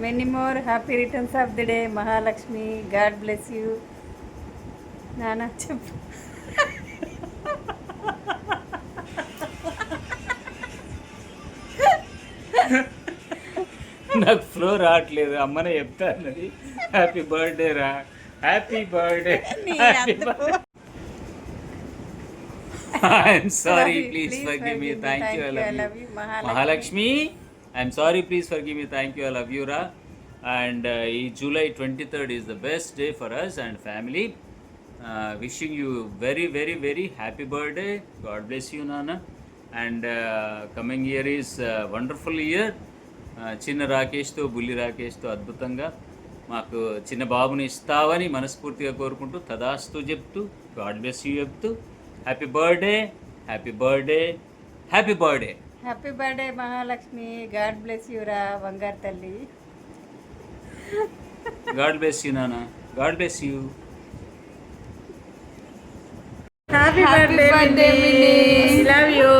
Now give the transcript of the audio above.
Many more happy returns of the day Mahalakshmi. God bless you. నాన్న చెప్పు. నాకు flow రావట్లేదు, అమ్మనే చెప్తా అన్నది. హ్యాపీ బర్త్డే రా, happy birthday, happy birthday. I'm sorry, please forgive me. Thank you, I love you Mahalakshmi. I'm sorry, please forgive me. Thank you, I love you రా. And ఈ July 23rd is the best day for us and family. Wishing you very very very happy birthday. God bless you నాన్న. And coming year is wonderful year. చిన్న రాకేష్తో, బుల్లి రాకేష్తో అద్భుతంగా మాకు చిన్న బాబుని ఇస్తావని మనస్ఫూర్తిగా కోరుకుంటూ తదాస్తు చెప్తూ, గాడ్ బ్లెస్ యూ చెప్తూ, happy birthday, happy birthday, happy birthday. Happy birthday Mahalakshmi. God bless you రా బంగారు తల్లి. గాడ్ బ్లెస్ యూ నాన్న. God bless you. Happy birthday mini. Love you.